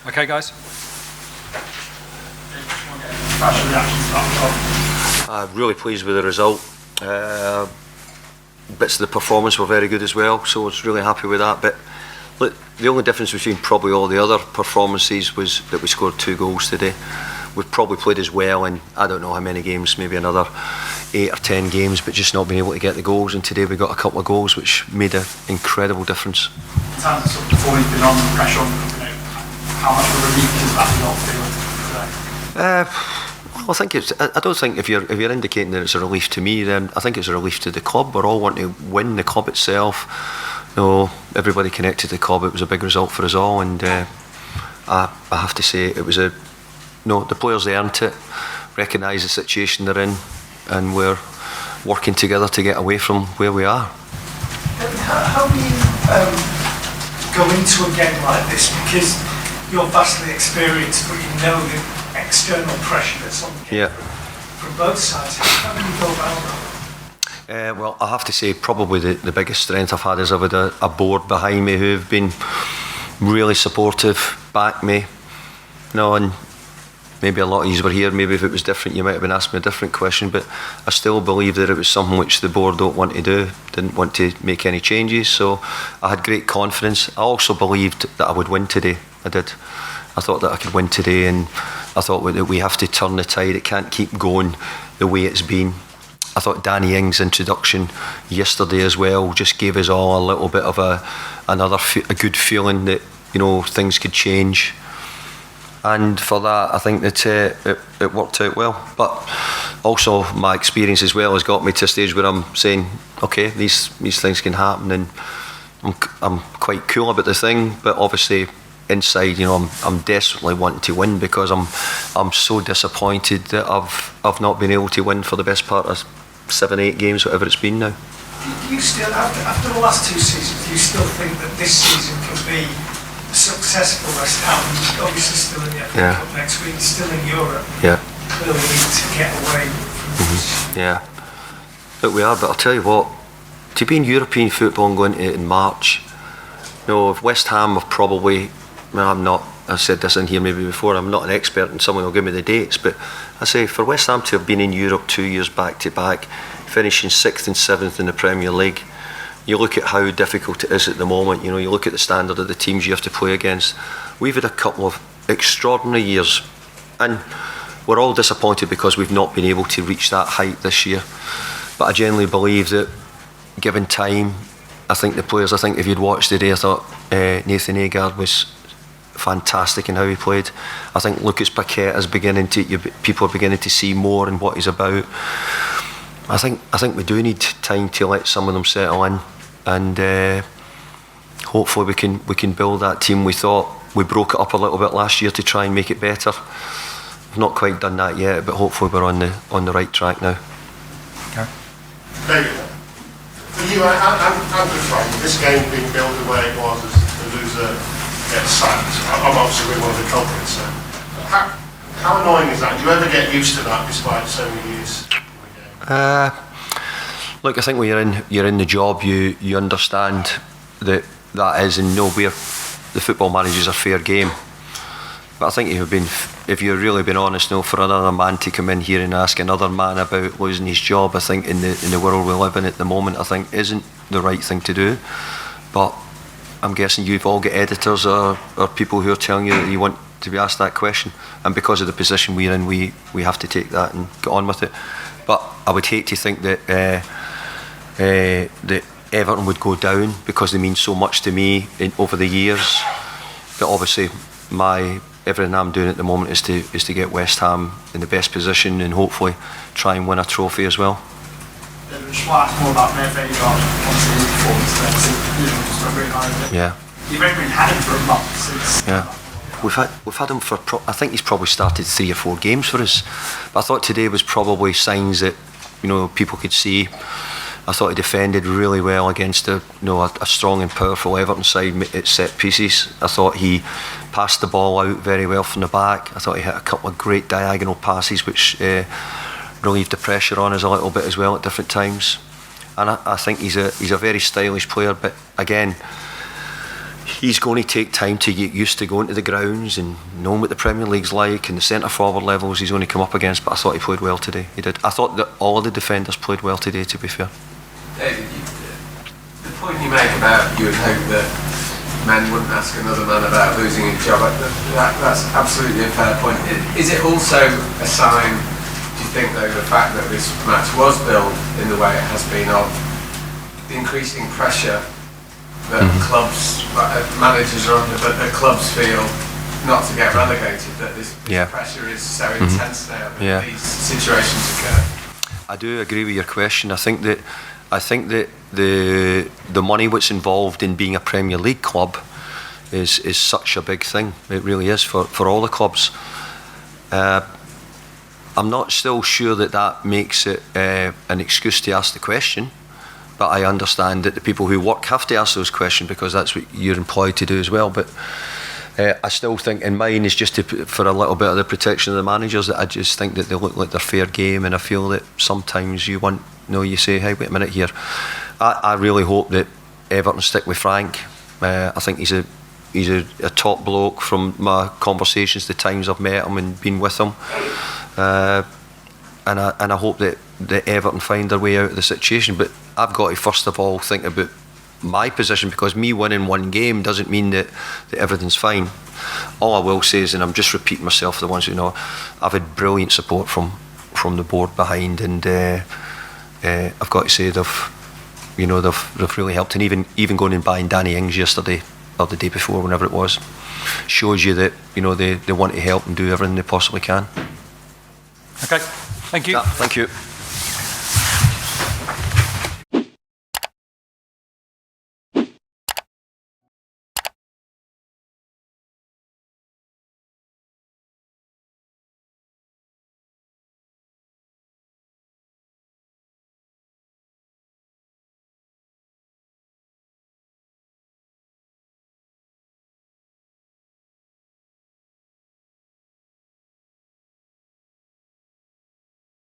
Okay, guys. I'm really pleased with the result. Bits of the performance were very good as well, so I was really happy with that. But look, the only difference between probably all the other performances was that we scored 2 goals today. We've probably played as well in, I don't know how many games, maybe another 8 or 10 games, but just not been able to get the goals. And today we got a couple of goals, which made an incredible difference. In terms of before you've been on the pressure, how much of a relief does that not feel today? I think it's. I don't think if you're indicating that it's a relief to me, then I think it's a relief to the club. We're all wanting to win the club itself. You know, everybody connected to the club. It was a big result for us all, and I have to say it was a. No, the players earned it. Recognise the situation they're in, and we're working together to get away from where we are. How do you go into a game like this? Because you're vastly experienced, but you know the external pressure that's on you from both sides. How do you go about that? Well, I have to say probably the biggest strength I've had is I've had a board behind me who've been really supportive, backed me. And maybe a lot of you were here, maybe if it was different you might have been asking me a different question, but I still believe that it was something which the board don't want to do, didn't want to make any changes, so I had great confidence. I also believed that I would win today. I did. I thought that I could win today, and I thought that we have to turn the tide. It can't keep going the way it's been. I thought Danny Ings' introduction yesterday as well just gave us all a little bit of a good feeling that things could change. And for that, I think that it worked out well. But also, my experience as well has got me to a stage where I'm saying, okay, these things can happen, and I'm quite cool about the thing. But obviously, inside, I'm desperately wanting to win because I'm so disappointed that I've not been able to win for the best part of 7-8 games, whatever it's been now. Do you still, after the last 2 seasons, do you still think that this season could be successful? West Ham, obviously still in the FA Cup next week, still in Europe. Yeah. Clearly need to get away from this. Yeah. Look, we are, but I'll tell you what, to be in European football and going to it in March, if West Ham have probably, I've said this in here maybe before, I'm not an expert and someone will give me the dates, but I say for West Ham to have been in Europe 2 years back to back, finishing 6th and 7th in the Premier League, you look at how difficult it is at the moment, you look at the standard of the teams you have to play against. We've had a couple of extraordinary years, and we're all disappointed because we've not been able to reach that height this year. But I genuinely believe that given time, I think if you'd watched today, I thought Nathan Aguerd was fantastic in how he played. I think Lucas Paquette is people are beginning to see more in what he's about. I think we do need time to let some of them settle in, and hopefully we can build that team. We thought we broke it up a little bit last year to try and make it better. We've not quite done that yet, but hopefully we're on the right track now. Okay. David, for you and the Frank, this game being built the way it was as the loser gets sacked, I'm obviously one of the culprits. So how annoying is that? Do you ever get used to that despite so many years? Look, I think when you're in the job, you understand that is, and the football manager's a fair game. But I think if you've really been honest, for another man to come in here and ask another man about losing his job, I think in the world we live in at the moment, I think isn't the right thing to do. But I'm guessing you've all got editors or people who are telling you that you want to be asked that question, and because of the position we're in, we have to take that and get on with it. But I would hate to think that that Everton would go down because they mean so much to me over the years. But obviously, everything I'm doing at the moment is to get West Ham in the best position and hopefully try and win a trophy as well. Just want to ask more about Nayef performance there. Yeah. You've only had him for a month since. Yeah. We've had him for I think he's probably started 3 or 4 games for us, but I thought today was probably signs that people could see. I thought he defended really well against a strong and powerful Everton side at set pieces. I thought he passed the ball out very well from the back. I thought he hit a couple of great diagonal passes which relieved the pressure on us a little bit as well at different times. And I think he's a very stylish player, but again, he's going to take time to get used to going to the grounds and knowing what the Premier League's like and the centre forward levels he's going to come up against. But I thought he played well today. He did. I thought that all of the defenders played well today, to be fair. David, the point you make about you would hope that men wouldn't ask another man about losing his job, that's absolutely a fair point. Is it also a sign, do you think, though, the fact that this match was billed in the way it has been, of the increasing pressure that clubs, managers are under, but that clubs feel not to get relegated, that this pressure is so intense now that these situations occur? I do agree with your question. I think that the money what's involved in being a Premier League club is such a big thing. It really is for all the clubs. I'm not still sure that makes it an excuse to ask the question, but I understand that the people who work have to ask those questions because that's what you're employed to do as well. But I still think, and mine is just for a little bit of the protection of the managers, that I just think that they look like they're fair game, and I feel that sometimes you say, hey, wait a minute here. I really hope that Everton stick with Frank. I think he's a top bloke from my conversations, the times I've met him and been with him, and I hope that Everton find their way out of the situation. But I've got to first of all think about my position, because me winning one game doesn't mean that everything's fine. All I will say is, and I'm just repeating myself, the ones who know, I've had brilliant support from the board behind, and I've got to say they've really helped. And even going and buying Danny Ings yesterday or the day before, whenever it was, shows you that they want to help and do everything they possibly can. Okay, thank you. Thank you.